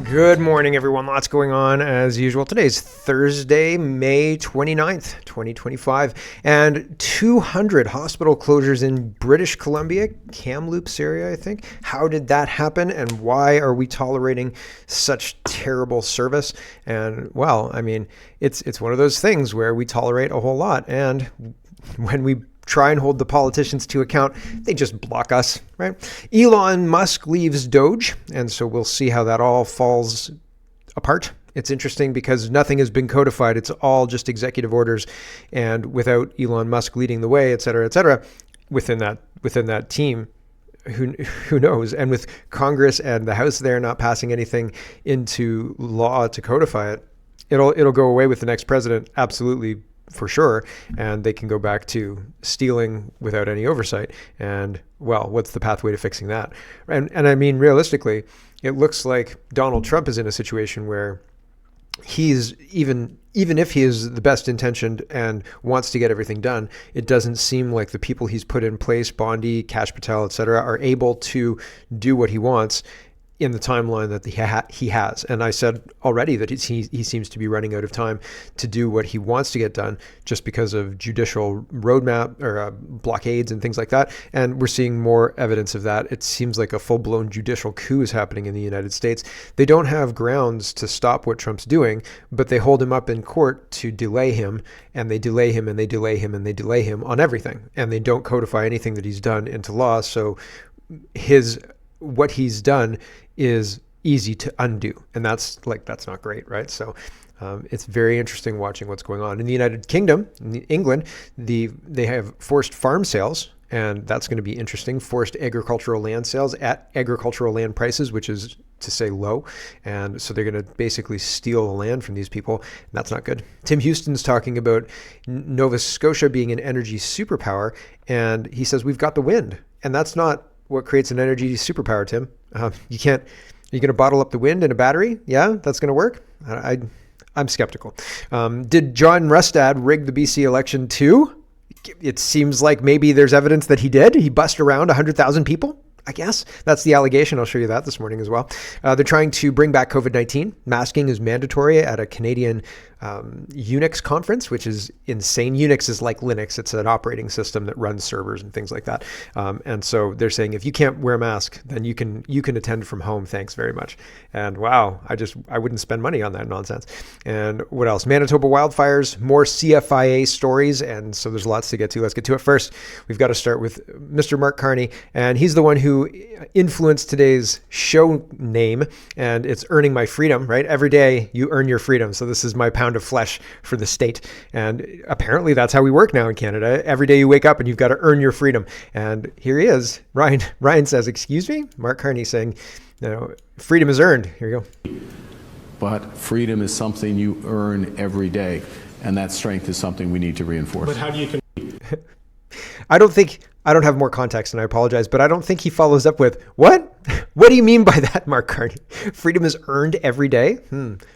Good morning, everyone. Lots going on as usual. Today's Thursday, May 29th, 2025, and 200 hospital closures in British Columbia, Kamloops area, I think. How did that happen, and why are we tolerating such terrible service? And, well, I mean, it's one of those things where we tolerate a whole lot, and when we try and hold the politicians to account, they just block us, right? Elon Musk leaves Doge, and so we'll see how that all falls apart. It's interesting because nothing has been codified. It's all just executive orders, and without Elon Musk leading the way, et cetera, within that team, who knows? And with Congress and the House there not passing anything into law to codify it, it'll go away with the next president, absolutely, for sure, and they can go back to stealing without any oversight. And, well, what's the pathway to fixing that? And I mean, realistically, it looks like Donald Trump is in a situation where he's even if he is the best intentioned and wants to get everything done, it doesn't seem like the people he's put in place, Bondi, Kash Patel, et cetera, are able to do what he wants in the timeline that he has. And I said already that he seems to be running out of time to do what he wants to get done just because of judicial roadmap or blockades and things like that. And we're seeing more evidence of that. It seems like a full-blown judicial coup is happening in the United States. They don't have grounds to stop what Trump's doing, but they hold him up in court to delay him, and they delay him, and they delay him, and they delay him on everything. And they don't codify anything that he's done into law. So what he's done is easy to undo. And that's not great, right? So it's very interesting watching what's going on. In the United Kingdom, in England, they have forced farm sales, and that's going to be interesting. Forced agricultural land sales at agricultural land prices, which is to say low. And so they're going to basically steal the land from these people. And that's not good. Tim Houston's talking about Nova Scotia being an energy superpower. And he says, we've got the wind. And that's not what creates an energy superpower, Tim. You're going to bottle up the wind in a battery? Yeah, that's going to work? I'm skeptical. Did John Rustad rig the BC election too? It seems like maybe there's evidence that he did. He bussed around 100,000 people, I guess. That's the allegation. I'll show you that this morning as well. They're trying to bring back COVID-19. Masking is mandatory at a Canadian Unix conference, which is insane. Unix is like Linux. It's an operating system that runs servers and things like that. And so they're saying, if you can't wear a mask, then you can attend from home. Thanks very much. And wow, I wouldn't spend money on that nonsense. And what else? Manitoba wildfires, more CFIA stories. And so there's lots to get to. Let's get to it. First, we've got to start with Mr. Mark Carney. And he's the one who influenced today's show name. And it's Earning My Freedom, right? Every day you earn your freedom. So this is my pound of flesh for the state. And apparently that's how we work now in Canada. Every day you wake up and you've got to earn your freedom. And here he is. Ryan says, excuse me? Mark Carney saying, freedom is earned. Here you go. But freedom is something you earn every day. And that strength is something we need to reinforce. But how do you... I don't have more context, and I apologize, but I don't think he follows up with, what? What do you mean by that, Mark Carney? Freedom is earned every day?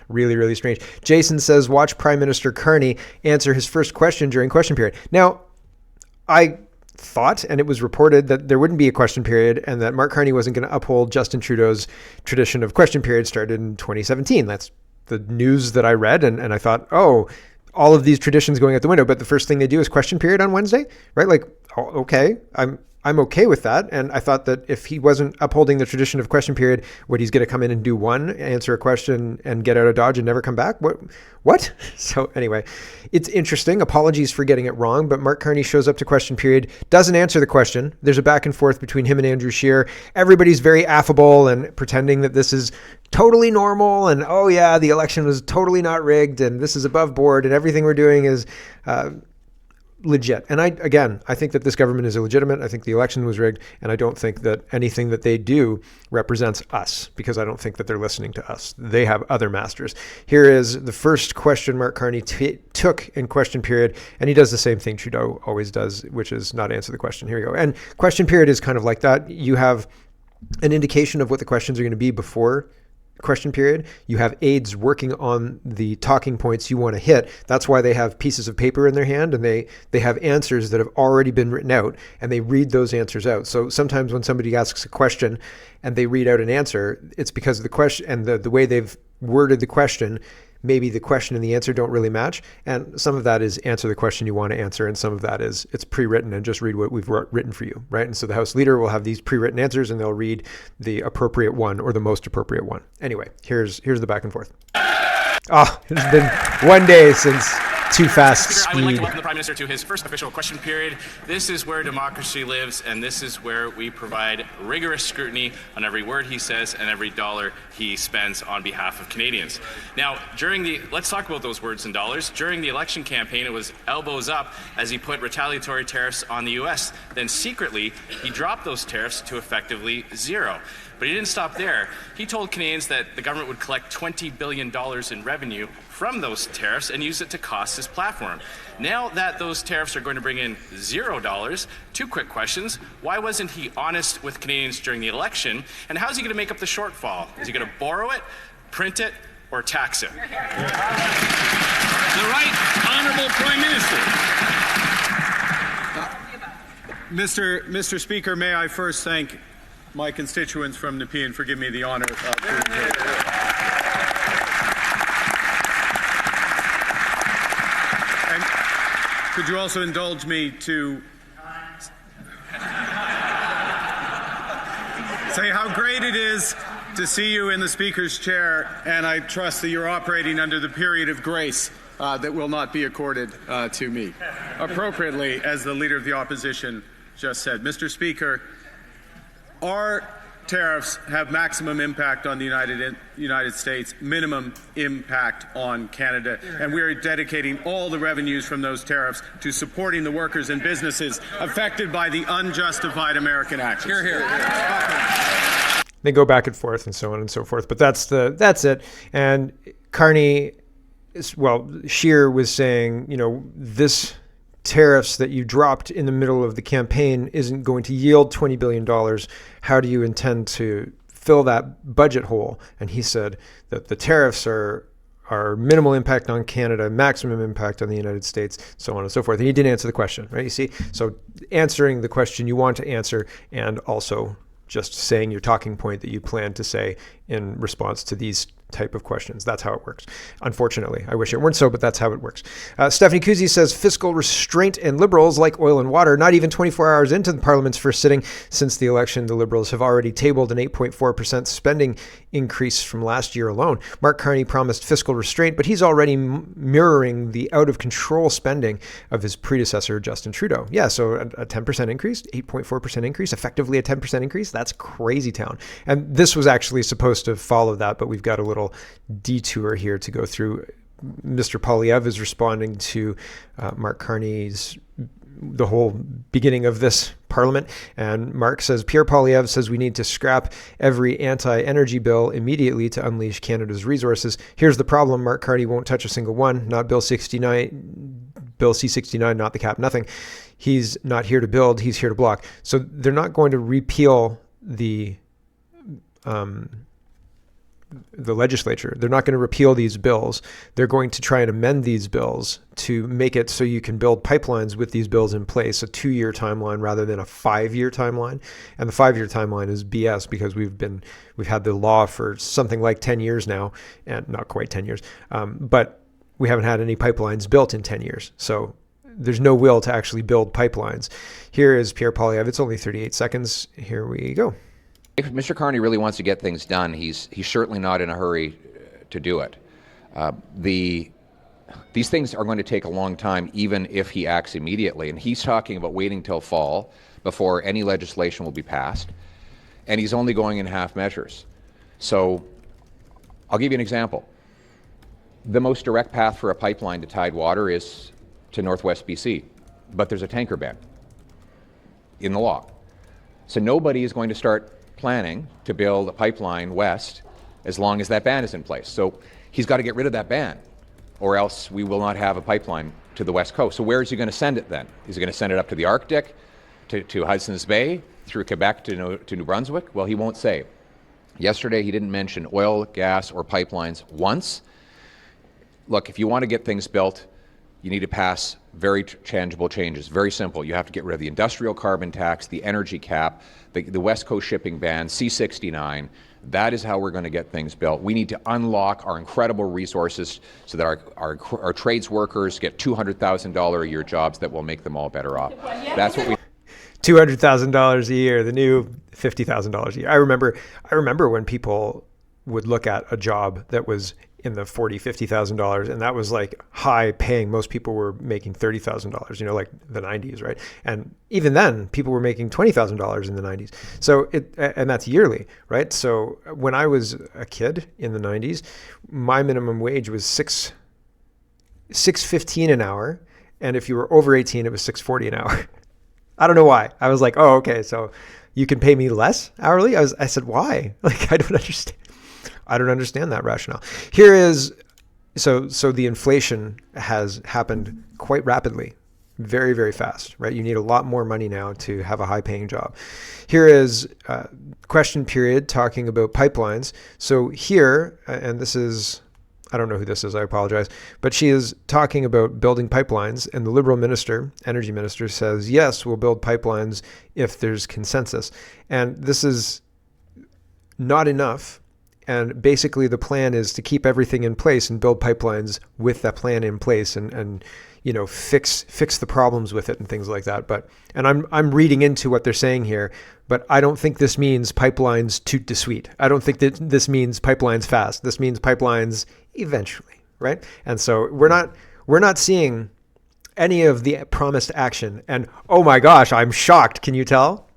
Really, really strange. Jason says, watch Prime Minister Carney answer his first question during question period. Now, I thought, and it was reported, that there wouldn't be a question period and that Mark Carney wasn't going to uphold Justin Trudeau's tradition of question period started in 2017. That's the news that I read, and I thought, oh, all of these traditions going out the window, but the first thing they do is question period on Wednesday, right? Like, oh, okay, I'm okay with that. And I thought that if he wasn't upholding the tradition of question period, he's going to come in and do one, answer a question and get out of Dodge and never come back? What? So anyway, it's interesting. Apologies for getting it wrong, but Mark Carney shows up to question period, doesn't answer the question. There's a back and forth between him and Andrew Scheer. Everybody's very affable and pretending that this is totally normal. And, oh yeah, the election was totally not rigged and this is above board and everything we're doing is legit. And I think that this government is illegitimate. I think the election was rigged. And I don't think that anything that they do represents us, because I don't think that they're listening to us. They have other masters. Here is the first question Mark Carney took in question period. And he does the same thing Trudeau always does, which is not answer the question. Here we go. And question period is kind of like that. You have an indication of what the questions are going to be before question period, you have aides working on the talking points you want to hit. That's why they have pieces of paper in their hand, and they have answers that have already been written out, and they read those answers out. So sometimes when somebody asks a question and they read out an answer, it's because of the question and the way they've worded the question. Maybe the question and the answer don't really match. And some of that is answer the question you want to answer. And some of that is it's pre-written and just read what we've written for you, right? And so the House Leader will have these pre-written answers and they'll read the appropriate one or the most appropriate one. Anyway, here's the back and forth. Oh, it's been one day since too fast speed. I would like to welcome the Prime Minister to his first official question period. This is where democracy lives, and this is where we provide rigorous scrutiny on every word he says and every dollar he spends on behalf of Canadians. Now, let's talk about those words and dollars. During the election campaign, it was elbows up as he put retaliatory tariffs on the U.S. Then secretly, he dropped those tariffs to effectively zero. But he didn't stop there. He told Canadians that the government would collect $20 billion in revenue from those tariffs and use it to cost his platform. Now that those tariffs are going to bring in $0, two quick questions. Why wasn't he honest with Canadians during the election? And how's he going to make up the shortfall? Is he going to borrow it, print it, or tax it? The Right Honourable Prime Minister. Mr. Speaker, may I first thank my constituents from Nepean for giving me the honour of and could you also indulge me to say how great it is to see you in the Speaker's chair, and I trust that you're operating under the period of grace that will not be accorded to me. Appropriately, as the Leader of the Opposition just said. Mr. Speaker, our tariffs have maximum impact on the United States, minimum impact on Canada, and we are dedicating all the revenues from those tariffs to supporting the workers and businesses affected by the unjustified American actions. Hear, hear. They go back and forth and so on and so forth, but that's it. And Carney, Scheer was saying, this tariffs that you dropped in the middle of the campaign isn't going to yield $20 billion. How do you intend to fill that budget hole? And he said that the tariffs are minimal impact on Canada, maximum impact on the United States, so on and so forth. And he didn't answer the question, right? You see, so answering the question you want to answer and also just saying your talking point that you plan to say in response to these type of questions. That's how it works. Unfortunately, I wish it weren't so, but that's how it works. Stephanie Kuzi says fiscal restraint and Liberals like oil and water. Not even 24 hours into the Parliament's first sitting since the election, the Liberals have already tabled an 8.4% spending increase from last year alone. Mark Carney promised fiscal restraint, but he's already mirroring the out-of-control spending of his predecessor, Justin Trudeau. Yeah, so a 10% increase, 8.4% increase, effectively a 10% increase. That's crazy town. And this was actually supposed to follow that, but we've got a little detour here to go through. Mr. Poilievre is responding to Mark Carney's the whole beginning of this parliament, and Mark says Pierre Poilievre says we need to scrap every anti-energy bill immediately to unleash Canada's resources. Here's the problem: Mark Carney won't touch a single one. Not Bill 69, Bill C-69, not the cap, nothing. He's not here to build; he's here to block. So they're not going to repeal the legislature. They're not going to repeal these bills. They're going to try and amend these bills to make it so you can build pipelines with these bills in place, a 2-year timeline rather than a 5-year timeline. And the 5-year timeline is BS because we've had the law for something like 10 years now, and not quite 10 years, but we haven't had any pipelines built in 10 years. So there's no will to actually build pipelines. Here is Pierre Poilievre. It's only 38 seconds. Here we go. If Mr. Carney really wants to get things done, he's certainly not in a hurry to do it. These things are going to take a long time, even if he acts immediately. And he's talking about waiting till fall before any legislation will be passed. And he's only going in half measures. So I'll give you an example. The most direct path for a pipeline to Tidewater is to Northwest BC, but there's a tanker ban in the law. So nobody is going to start planning to build a pipeline west as long as that ban is in place. So he's got to get rid of that ban, or else we will not have a pipeline to the west coast. So where is he going to send it then? Is he going to send it up to the Arctic, to Hudson's Bay, through Quebec to New Brunswick? Well, he won't say. Yesterday, he didn't mention oil, gas, or pipelines once. Look, if you want to get things built, you need to pass very tangible changes. Very simple. You have to get rid of the industrial carbon tax, the energy cap, the West Coast shipping ban, C-69. That is how we're going to get things built. We need to unlock our incredible resources so that our trades workers get $200,000 a year jobs that will make them all better off. That's what we... $200,000 a year, the new $50,000 a year. I remember when people would look at a job that was in the $40,000-$50,000, and that was like high paying. Most people were making $30,000, you know, like the 90s, right? And even then, people were making $20,000 in the 90s. So and that's yearly, right? So when I was a kid in the 90s, my minimum wage was $6.15 an hour, and if you were over 18, it was $6.40 an hour. I don't know why. I was like, oh, okay, so you can pay me less hourly? I said, why? Like, I don't understand. I don't understand that rationale. Here is, so the inflation has happened quite rapidly, very, very fast, right? You need a lot more money now to have a high paying job. Here is question period talking about pipelines. So here, and this is, I don't know who this is, I apologize, but she is talking about building pipelines, and the Liberal minister, energy minister, says, yes, we'll build pipelines if there's consensus. And this is not enough. And basically the plan is to keep everything in place and build pipelines with that plan in place and you know, fix the problems with it and things like that. And I'm reading into what they're saying here, but I don't think this means pipelines toot to sweet. I don't think that this means pipelines fast. This means pipelines eventually, right? And so we're not seeing any of the promised action. And oh my gosh, I'm shocked. Can you tell?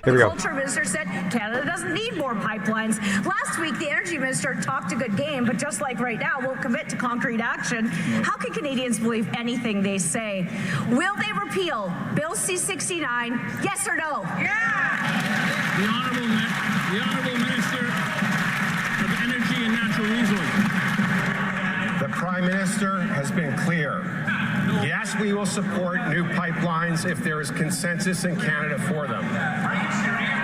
Here we go. The Culture Minister said Canada doesn't need more pipelines. Last week, the Energy Minister talked a good game, but just like right now, will commit to concrete action. How can Canadians believe anything they say? Will they repeal Bill C-69? Yes or no? Yeah! The Honourable Minister of Energy and Natural Resources. The Prime Minister has been clear. Yes, we will support new pipelines if there is consensus in Canada for them.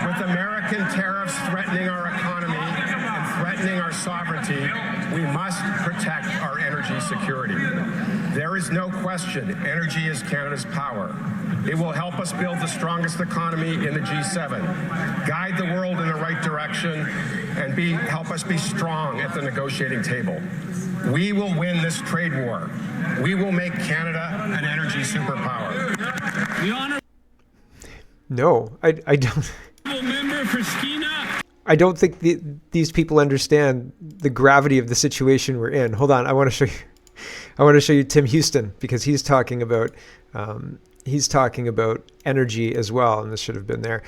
With American tariffs threatening our economy and threatening our sovereignty, we must protect our energy security. There is no question energy is Canada's power. It will help us build the strongest economy in the G7, guide the world in the right direction, and help us be strong at the negotiating table. We will win this trade war. We will make Canada an energy superpower. No, I don't. I don't think these people understand the gravity of the situation we're in. Hold on, I want to show you Tim Houston, because he's talking about energy as well, and this should have been there.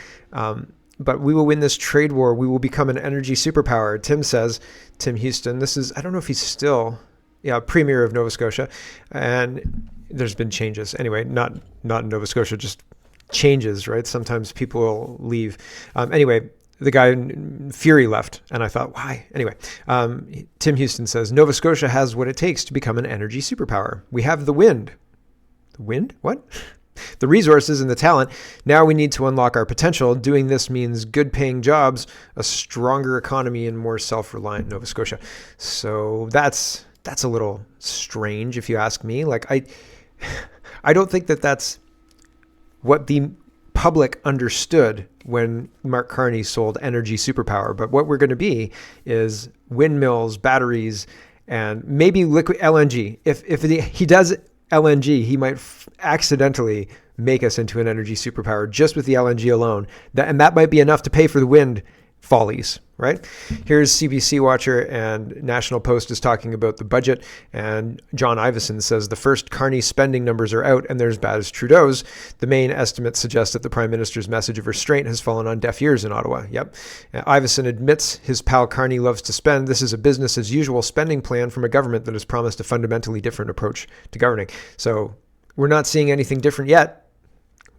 But we will win this trade war. We will become an energy superpower. Tim Houston, this is, I don't know if he's still, Premier of Nova Scotia. And there's been changes. Anyway, not in Nova Scotia, just changes, right? Sometimes people will leave. Anyway, the guy, Fury, left. And I thought, why? Anyway, Tim Houston says, Nova Scotia has what it takes to become an energy superpower. We have the wind. The wind? What? The resources and the talent. Now we need to unlock our potential. Doing this means good paying jobs, a stronger economy, and more self-reliant Nova Scotia. So that's a little strange if you ask me. Like I don't think that that's what the public understood when Mark Carney sold energy superpower. But what we're going to be is windmills, batteries, and maybe liquid LNG. If he does LNG, he might accidentally make us into an energy superpower just with the LNG alone. And that might be enough to pay for the wind follies, right? Here's CBC Watcher, and National Post is talking about the budget, and John Ivison says the first Carney spending numbers are out and they're as bad as Trudeau's. The main estimates suggest that the Prime Minister's message of restraint has fallen on deaf ears in Ottawa. Yep. Ivison admits his pal Carney loves to spend. This is a business as usual spending plan from a government that has promised a fundamentally different approach to governing. So we're not seeing anything different yet.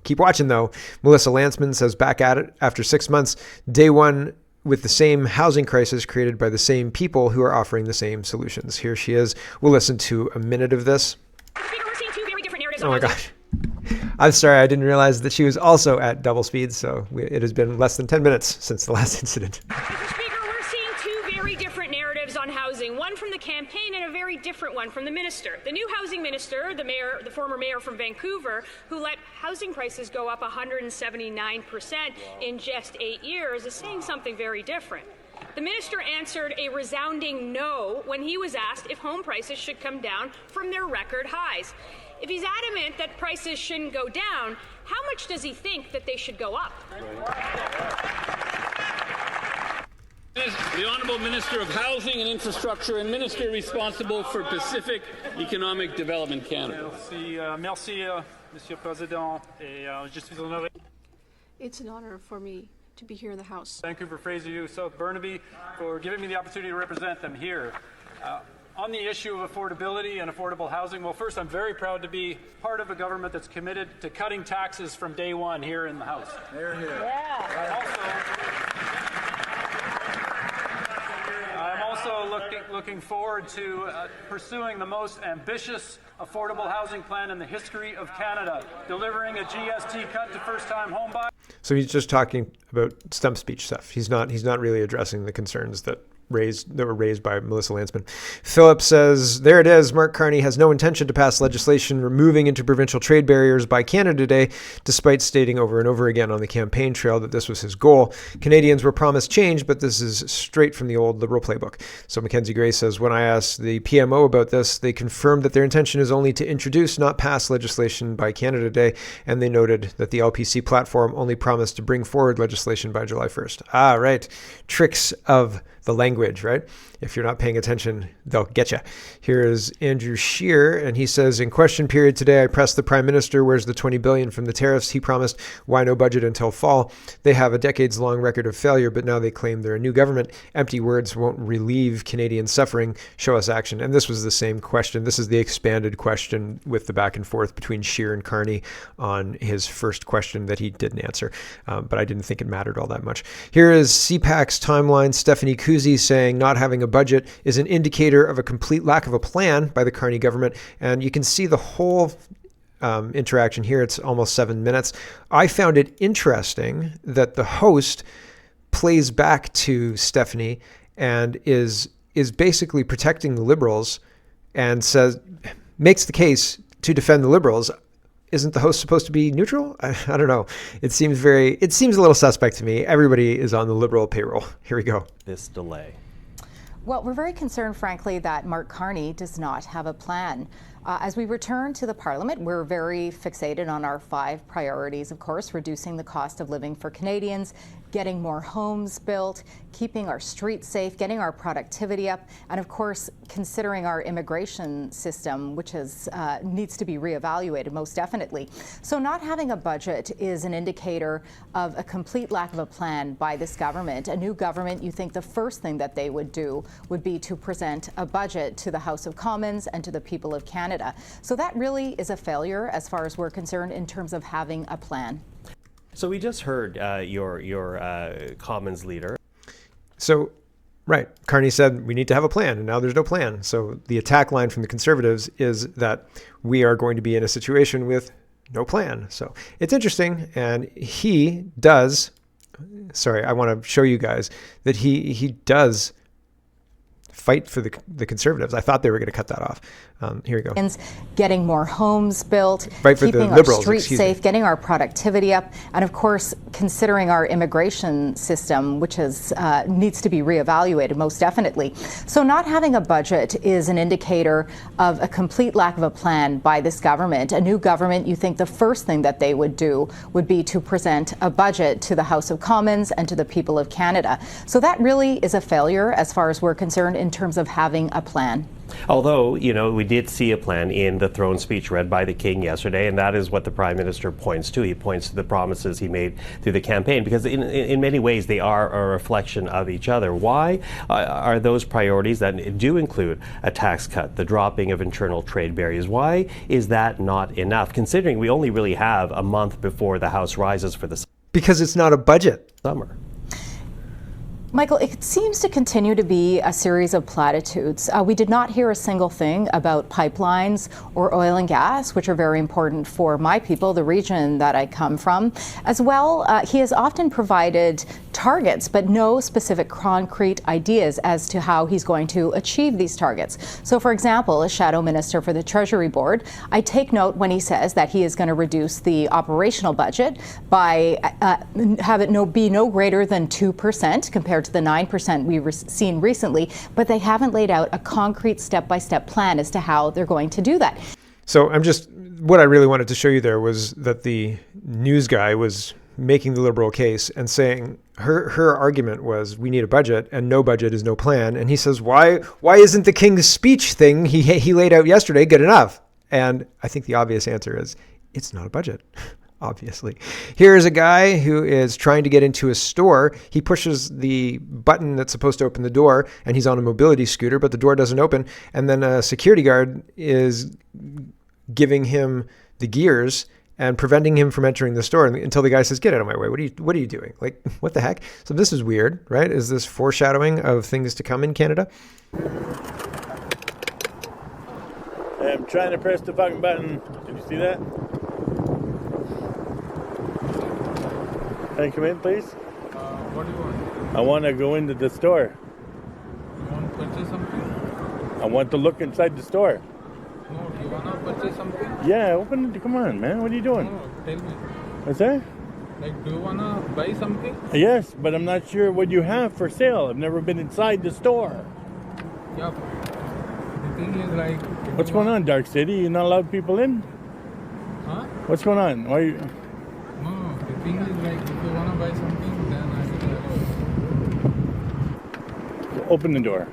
Keep watching, though. Melissa Landsman says back at it after 6 months, day one with the same housing crisis created by the same people who are offering the same solutions. Here she is. We'll listen to a minute of this. Oh my gosh. I'm sorry, I didn't realize that she was also at double speed, so it has been less than 10 minutes since the last incident. Mr. Speaker, we're housing, one from the campaign and a very different one from the minister. The new housing minister, the former mayor from Vancouver, who let housing prices go up 179% in just 8 years, is saying something very different. The minister answered a resounding no when he was asked if home prices should come down from their record highs. If he's adamant that prices shouldn't go down, how much does he think that they should go up? The Honourable Minister of Housing and Infrastructure and Minister responsible for Pacific Economic Development Canada. Merci, Monsieur Président. Je suis honoré. It's an honor for me to be here in the House. Vancouver, Fraser U, South Burnaby, for giving me the opportunity to represent them here. On the issue of affordability and affordable housing, well, first, I'm very proud to be part of a government that's committed to cutting taxes from day one here in the House. Here, here. Yeah. I'm also looking forward to pursuing the most ambitious affordable housing plan in the history of Canada, delivering a GST cut to first-time home buyers. So he's just talking about stump speech stuff. He's not really addressing the concerns that were raised by Melissa Landsman. Philip says, there it is. Mark Carney has no intention to pass legislation removing interprovincial trade barriers by Canada today, despite stating over and over again on the campaign trail that this was his goal. Canadians were promised change, but this is straight from the old Liberal playbook. So Mackenzie Gray says, when I asked the PMO about this, they confirmed that their intention is only to introduce, not pass legislation by Canada Day, and they noted that the LPC platform only promised to bring forward legislation by July 1st. Ah, right. Tricks of the language, right? If you're not paying attention, they'll get you. Here is Andrew Scheer, and he says, in question period today, I pressed the Prime Minister, where's the $20 billion from the tariffs he promised? Why no budget until fall? They have a decades-long record of failure, but now they claim they're a new government. Empty words won't relieve Canadian suffering. Show us action. And this was the same question. This is the expanded question with the back and forth between Scheer and Carney on his first question that he didn't answer, but I didn't think it mattered all that much. Here is CPAC's timeline. Stephanie Kuzi saying not having a budget is an indicator of a complete lack of a plan by the Carney government. And you can see the whole interaction here. It's almost 7 minutes. I found it interesting that the host plays back to Stephanie and is basically protecting the Liberals and makes the case to defend the Liberals. Isn't the host supposed to be neutral? I don't know. It seems a little suspect to me. Everybody is on the Liberal payroll. Here we go. This delay. Well, we're very concerned, frankly, that Mark Carney does not have a plan. As we return to the Parliament, we're very fixated on our 5 priorities, of course, reducing the cost of living for Canadians, getting more homes built, keeping our streets safe, getting our productivity up, and of course, considering our immigration system, which needs to be reevaluated, most definitely. So not having a budget is an indicator of a complete lack of a plan by this government. A new government, you think the first thing that they would do would be to present a budget to the House of Commons and to the people of Canada. So that really is a failure as far as we're concerned in terms of having a plan. So we just heard your Commons leader. So, right, Carney said we need to have a plan, and now there's no plan. So the attack line from the Conservatives is that we are going to be in a situation with no plan. So it's interesting, and he does. Sorry, I want to show you guys that he does fight for the Conservatives. I thought they were going to cut that off. Here we go. Getting more homes built, right, for keeping the Liberals, our streets safe, getting our productivity up, and of course, considering our immigration system, which needs to be reevaluated, most definitely. So not having a budget is an indicator of a complete lack of a plan by this government. A new government, you think the first thing that they would do would be to present a budget to the House of Commons and to the people of Canada. So that really is a failure as far as we're concerned in terms of having a plan. Although, we did see a plan in the throne speech read by the King yesterday, and that is what the Prime Minister points to. He points to the promises he made through the campaign, because in many ways they are a reflection of each other. Why are those priorities that do include a tax cut, the dropping of internal trade barriers, why is that not enough, considering we only really have a month before the House rises for the because it's not a budget. Summer. Michael, it seems to continue to be a series of platitudes. We did not hear a single thing about pipelines or oil and gas, which are very important for my people, the region that I come from. As well, he has often provided targets, but no specific concrete ideas as to how he's going to achieve these targets. So, for example, as Shadow Minister for the Treasury Board, I take note when he says that he is going to reduce the operational budget by have it be no greater than 2% compared to the 9% we've seen recently, but they haven't laid out a concrete step-by-step plan as to how they're going to do that. So what I really wanted to show you there was that the news guy was making the Liberal case and saying her argument was we need a budget and no budget is no plan. And he says, why isn't the King's speech thing he laid out yesterday good enough? And I think the obvious answer is it's not a budget. Obviously. Here is a guy who is trying to get into a store. He pushes the button that's supposed to open the door, and he's on a mobility scooter, but the door doesn't open. And then a security guard is giving him the gears and preventing him from entering the store until the guy says, "Get out of my way. What are you doing? Like, what the heck?" So this is weird, right? Is this foreshadowing of things to come in Canada? I'm trying to press the fucking button. Did you see that? Can I come in, please? What do you want? I want to go into the store. You want to purchase something? I want to look inside the store. No, you want to purchase something? Yeah, open it. Come on, man. What are you doing? No, tell me. What's that? Like, do you want to buy something? Yes, but I'm not sure what you have for sale. I've never been inside the store. Yeah. The thing is like... What's going on, Dark City? You're not allowed people in? Huh? What's going on? Why are you... No, the thing is like, if you want to buy something, then I will allow you. Open the door.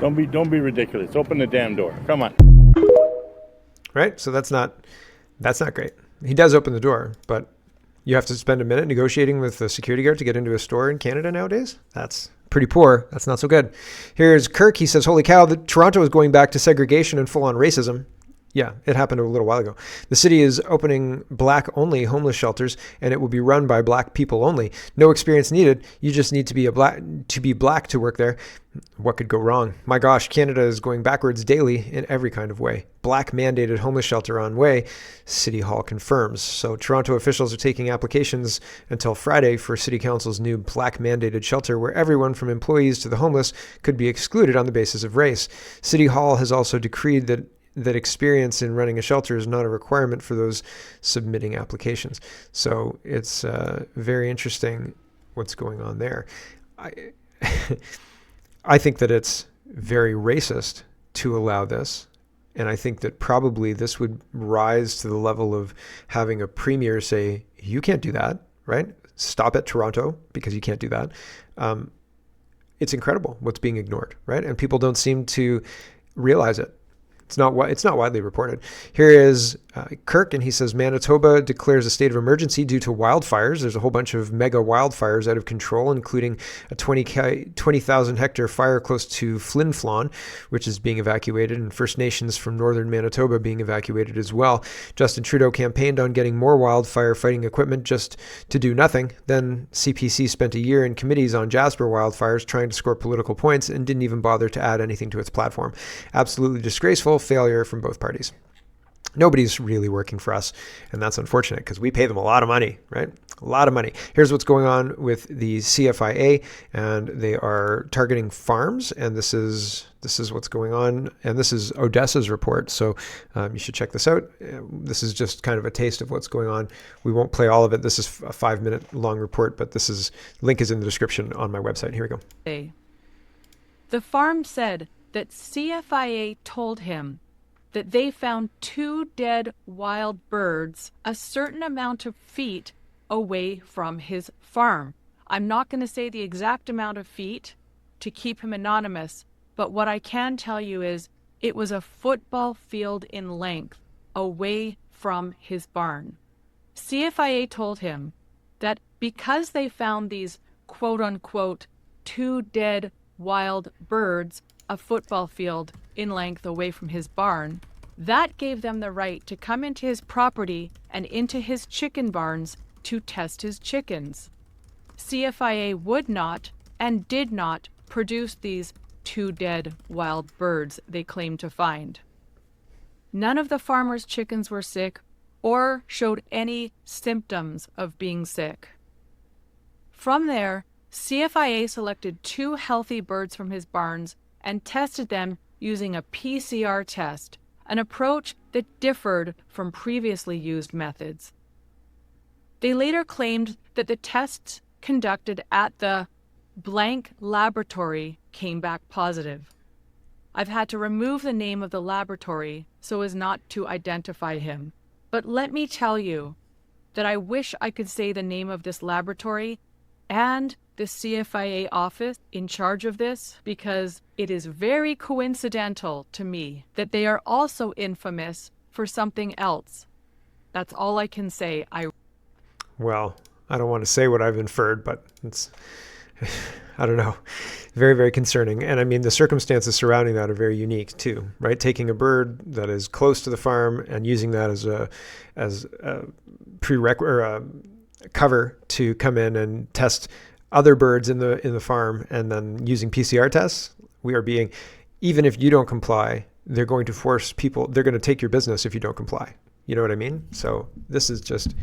Don't be ridiculous. Open the damn door. Come on. Right? So that's not great. He does open the door, but you have to spend a minute negotiating with the security guard to get into a store in Canada nowadays? That's pretty poor. That's not so good. Here's Kirk. He says, holy cow, Toronto is going back to segregation and full-on racism. Yeah, it happened a little while ago. The city is opening black-only homeless shelters, and it will be run by black people only. No experience needed. You just need to be black to work there. What could go wrong? My gosh, Canada is going backwards daily in every kind of way. Black mandated homeless shelter on way, City Hall confirms. So Toronto officials are taking applications until Friday for City Council's new black mandated shelter where everyone from employees to the homeless could be excluded on the basis of race. City Hall has also decreed that experience in running a shelter is not a requirement for those submitting applications. So it's very interesting what's going on there. I think that it's very racist to allow this. And I think that probably this would rise to the level of having a premier say, you can't do that, right? Stop it, Toronto, because you can't do that. It's incredible what's being ignored, right? And people don't seem to realize it. It's not widely reported. Here is Kirk, and he says Manitoba declares a state of emergency due to wildfires. There's a whole bunch of mega wildfires out of control, including a 20,000 hectare fire close to Flin Flon, which is being evacuated, and First Nations from northern Manitoba being evacuated as well. Justin Trudeau campaigned on getting more wildfire fighting equipment just to do nothing. Then CPC spent a year in committees on Jasper wildfires trying to score political points and didn't even bother to add anything to its platform. Absolutely disgraceful. Failure from both parties. Nobody's really working for us, and that's unfortunate because we pay them a lot of money, right? A lot of money. Here's what's going on with the CFIA, and they are targeting farms, and this is what's going on, and this is Odessa's report, so you should check this out. This is just kind of a taste of what's going on. We won't play all of it. This is a 5-minute long report, but link is in the description on my website. Here we go. The farm said that CFIA told him that they found 2 dead wild birds a certain amount of feet away from his farm. I'm not going to say the exact amount of feet to keep him anonymous, but what I can tell you is it was a football field in length away from his barn. CFIA told him that because they found these quote-unquote 2 dead wild birds a football field in length away from his barn, that gave them the right to come into his property and into his chicken barns to test his chickens. CFIA would not and did not produce these 2 dead wild birds they claimed to find. None of the farmers' chickens were sick or showed any symptoms of being sick. From there, CFIA selected 2 healthy birds from his barns and tested them using a PCR test, an approach that differed from previously used methods. They later claimed that the tests conducted at the blank laboratory came back positive. I've had to remove the name of the laboratory so as not to identify him. But let me tell you that I wish I could say the name of this laboratory and the CFIA office in charge of this, because it is very coincidental to me that they are also infamous for something else. That's all I can say. Well, I don't want to say what I've inferred, but it's, I don't know, very, very concerning. And I mean, the circumstances surrounding that are very unique too, right? Taking a bird that is close to the farm and using that as a prerequisite or a cover to come in and test other birds in the farm, and then using PCR tests. We are being, even if you don't comply, they're going to force people, they're going to take your business if you don't comply. You know what I mean? So this is just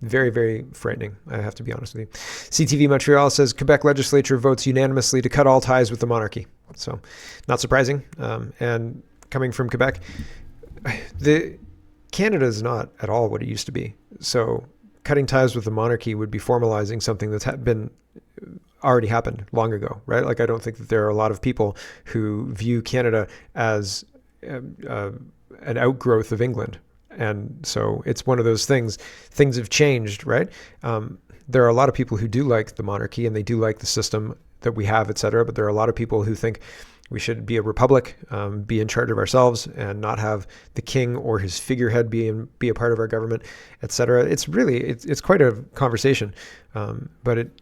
very, very frightening, I have to be honest with you. CTV Montreal says Quebec legislature votes unanimously to cut all ties with the monarchy. So not surprising. And coming from Quebec, Canada is not at all what it used to be. So cutting ties with the monarchy would be formalizing something that's already happened long ago, right? Like, I don't think that there are a lot of people who view Canada as an outgrowth of England. And so it's one of those things have changed, right? There are a lot of people who do like the monarchy and they do like the system that we have, et cetera. But there are a lot of people who think we should be a republic, be in charge of ourselves and not have the king or his figurehead be a part of our government, et cetera. It's really, it's quite a conversation. But it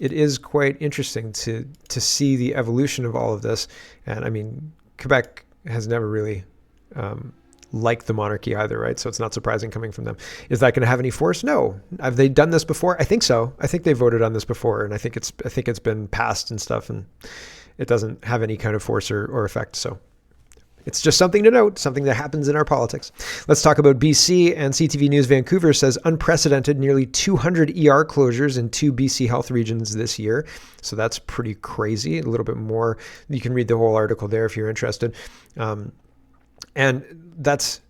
is quite interesting to see the evolution of all of this. And I mean, Quebec has never really, like the monarchy either, right? So it's not surprising coming from them. Is that going to have any force? No. Have they done this before? I think so. I think they voted on this before, and I think it's been passed and stuff, and it doesn't have any kind of force or effect. So it's just something to note, something that happens in our politics. Let's talk about BC, and CTV News Vancouver says unprecedented nearly 200 ER closures in 2 BC health regions this year. So that's pretty crazy. A little bit more. You can read the whole article there if you're interested. And that's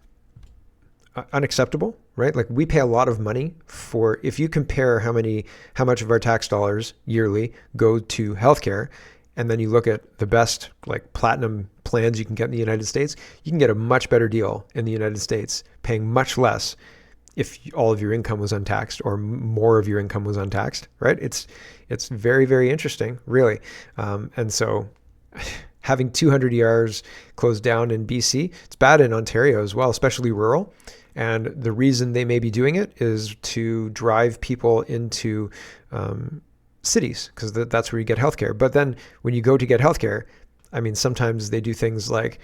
unacceptable, right? Like, we pay a lot of money for, if you compare how much of our tax dollars yearly go to healthcare, and then you look at the best, like, platinum plans you can get in the United States, you can get a much better deal in the United States, paying much less if all of your income was untaxed or more of your income was untaxed, right? It's very, very interesting, really. And so having 200 ERs closed down in BC, it's bad in Ontario as well, especially rural. And the reason they may be doing it is to drive people into cities, because that's where you get healthcare. But then when you go to get healthcare, I mean, sometimes they do things like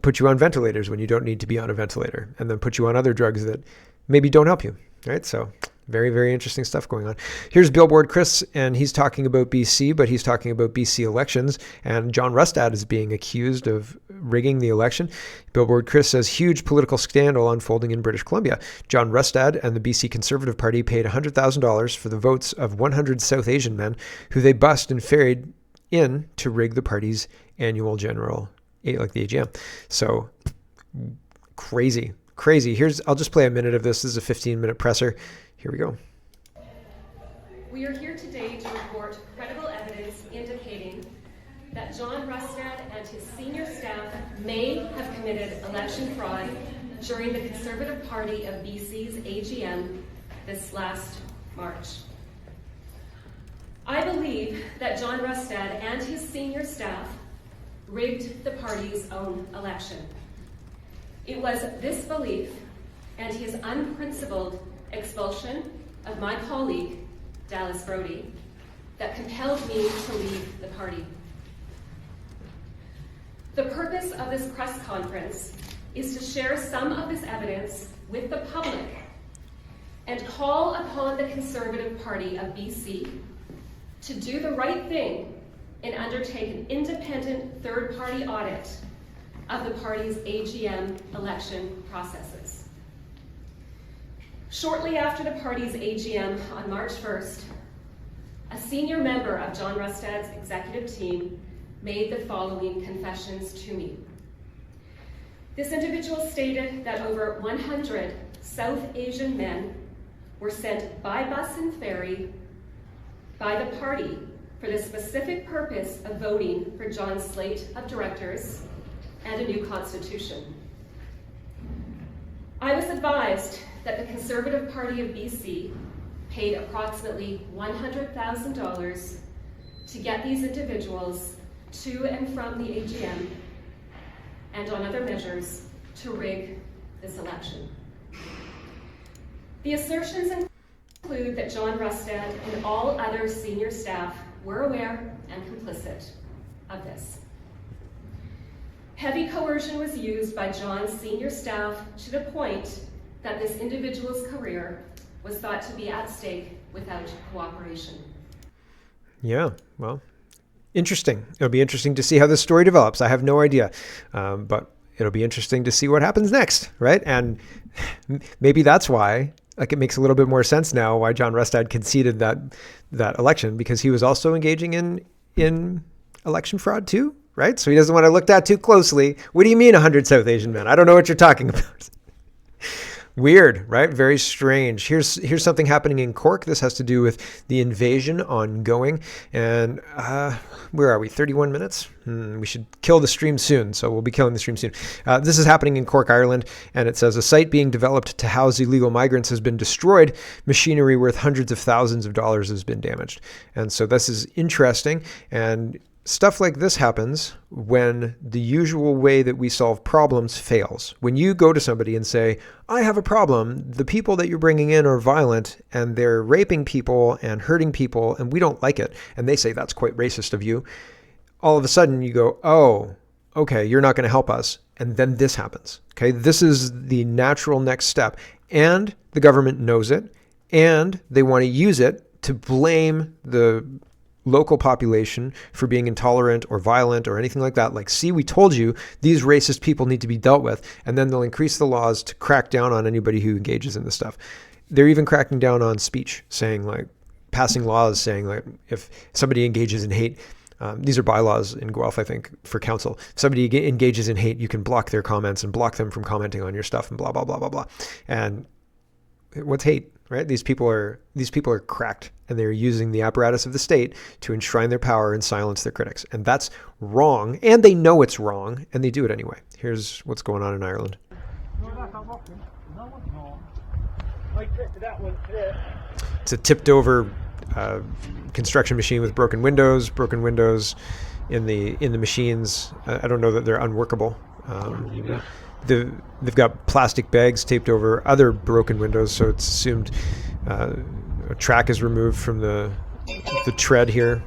put you on ventilators when you don't need to be on a ventilator, and then put you on other drugs that maybe don't help you, right? So very, very interesting stuff going on. Here's Billboard Chris, and he's talking about BC, but he's talking about BC elections, and John Rustad is being accused of rigging the election. Billboard Chris says huge political scandal unfolding in British Columbia. John Rustad and the BC Conservative Party paid $100,000 for the votes of 100 South Asian men who they bussed and ferried in to rig the party's annual general, like the AGM. So crazy. I'll just play a minute of this. This is a 15-minute presser. Here we go. We are here today to report credible evidence indicating that John Rustad and his senior staff may have committed election fraud during the Conservative Party of BC's AGM this last March. I believe that John Rustad and his senior staff rigged the party's own election. It was this belief and his unprincipled expulsion of my colleague, Dallas Brody, that compelled me to leave the party. The purpose of this press conference is to share some of this evidence with the public and call upon the Conservative Party of BC to do the right thing and undertake an independent third-party audit of the party's AGM election processes. Shortly after the party's AGM on March 1st, a senior member of John Rustad's executive team made the following confessions to me. This individual stated that over 100 South Asian men were sent by bus and ferry by the party for the specific purpose of voting for John's slate of directors and a new constitution. I was advised that the Conservative Party of BC paid approximately $100,000 to get these individuals to and from the AGM and on other measures to rig this election. The assertions include that John Rustad and all other senior staff were aware and complicit of this. Heavy coercion was used by John's senior staff to the point that this individual's career was thought to be at stake without cooperation. Yeah, well, interesting. It'll be interesting to see how this story develops. I have no idea, but it'll be interesting to see what happens next, right? And maybe that's why, like, it makes a little bit more sense now why John Rustad conceded that election, because he was also engaging in election fraud too, right? So he doesn't want to look at too closely. What do you mean 100 South Asian men? I don't know what you're talking about. Weird, right? Very strange. Here's something happening in Cork. This has to do with the invasion ongoing. And where are we? 31 minutes? We should kill the stream soon. So we'll be killing the stream soon. This is happening in Cork, Ireland. And it says a site being developed to house illegal migrants has been destroyed. Machinery worth hundreds of thousands of dollars has been damaged. And so this is interesting. And stuff like this happens when the usual way that we solve problems fails. When you go to somebody and say, I have a problem, the people that you're bringing in are violent and they're raping people and hurting people and we don't like it. And they say, that's quite racist of you. All of a sudden you go, oh, okay, you're not going to help us. And then this happens. Okay, this is the natural next step. And the government knows it and they want to use it to blame the local population for being intolerant or violent or anything like that. Like, see, we told you these racist people need to be dealt with. And then they'll increase the laws to crack down on anybody who engages in this stuff. They're even cracking down on speech, saying, like, passing laws saying, like, if somebody engages in hate, these are bylaws in Guelph, I think, for council. If somebody engages in hate, you can block their comments and block them from commenting on your stuff and blah, blah, blah, blah, blah. And what's hate? Right? These people are cracked and they're using the apparatus of the state to enshrine their power and silence their critics. And that's wrong. And they know it's wrong and they do it anyway. Here's what's going on in Ireland. It's a tipped over construction machine with broken windows in the machines. I don't know that they're unworkable. They've got plastic bags taped over other broken windows, so it's assumed a track is removed from the tread here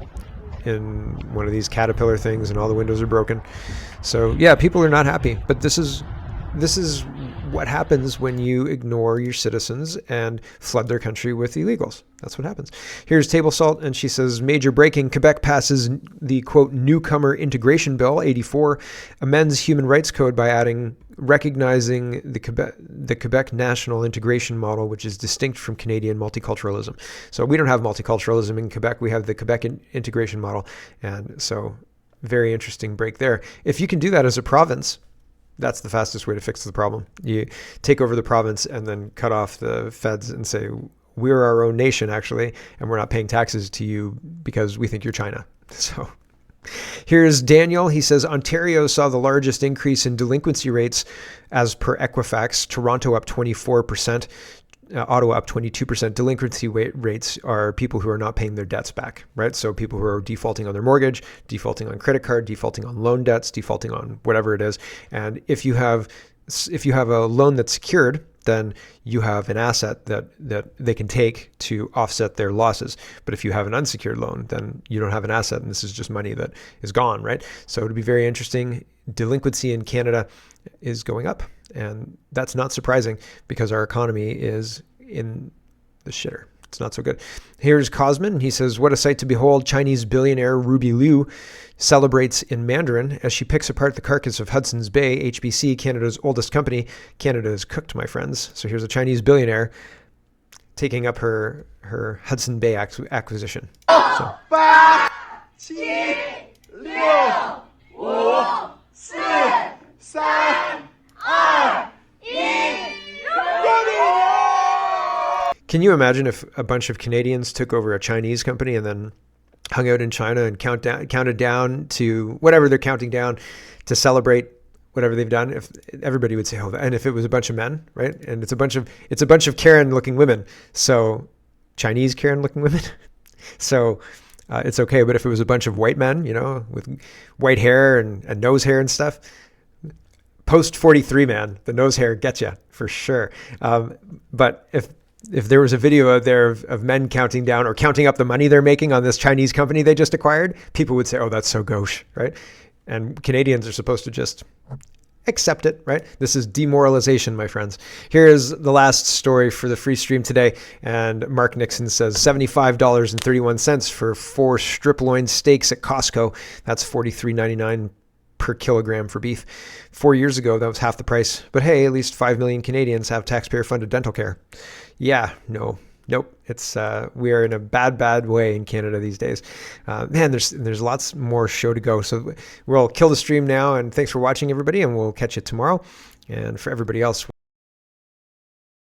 in one of these caterpillar things, and all the windows are broken. So yeah, people are not happy. But this is what happens when you ignore your citizens and flood their country with illegals. That's what happens. Here's Table Salt, and she says, major breaking, Quebec passes the, quote, newcomer integration bill, 84, amends human rights code by recognizing the Quebec national integration model, which is distinct from Canadian multiculturalism. So we don't have multiculturalism in Quebec. We have the Quebec integration model. And so very interesting break there. If you can do that as a province, that's the fastest way to fix the problem. You take over the province and then cut off the feds and say, we're our own nation, actually, and we're not paying taxes to you because we think you're China. So here's Daniel. He says, Ontario saw the largest increase in delinquency rates as per Equifax. Toronto up 24%. Ottawa up 22%. Delinquency rates are people who are not paying their debts back, right? So people who are defaulting on their mortgage, defaulting on credit card, defaulting on loan debts, defaulting on whatever it is. And if you have a loan that's secured, then you have an asset that they can take to offset their losses. But if you have an unsecured loan, then you don't have an asset, and this is just money that is gone, right? So it'll be very interesting. Delinquency in Canada is going up, and that's not surprising because our economy is in the shitter. it's not so good. Here's Cosmin. He says, what a sight to behold. Chinese billionaire Ruby Liu celebrates in Mandarin as she picks apart the carcass of Hudson's Bay, HBC, Canada's oldest company. Canada is cooked, my friends. So here's a Chinese billionaire taking up her Hudson Bay acquisition. So. Can you imagine if a bunch of Canadians took over a Chinese company and then hung out in China and counted down to whatever they're counting down to celebrate whatever they've done? If everybody would say, "Oh," and if it was a bunch of men, right? And it's a bunch of Karen-looking women, so Chinese Karen-looking women, so it's okay. But if it was a bunch of white men, with white hair and nose hair and stuff, post 43, man, the nose hair gets you for sure. But if there was a video out there of men counting down or counting up the money they're making on this Chinese company they just acquired, people would say, oh, that's so gauche, right? And Canadians are supposed to just accept it, right? This is demoralization, my friends. Here is the last story for the free stream today. And Mark Nixon says $75.31 for 4 strip loin steaks at Costco. That's $43.99 per kilogram for beef. 4 years ago, that was half the price. But hey, at least 5 million Canadians have taxpayer-funded dental care. Yeah, nope. It's we are in a bad way in Canada these days. Man, there's lots more show to go. So we'll kill the stream now. And thanks for watching, everybody. And we'll catch you tomorrow. And for everybody else,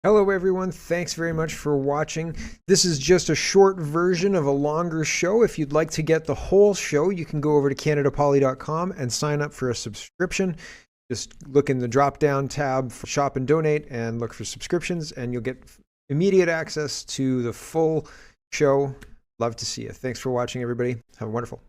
hello, everyone. Thanks very much for watching. This is just a short version of a longer show. If you'd like to get the whole show, you can go over to CanadaPoly.com and sign up for a subscription. Just look in the drop-down tab for Shop and Donate and look for subscriptions, and you'll get immediate access to the full show. Love to see you. Thanks for watching, everybody. Have a wonderful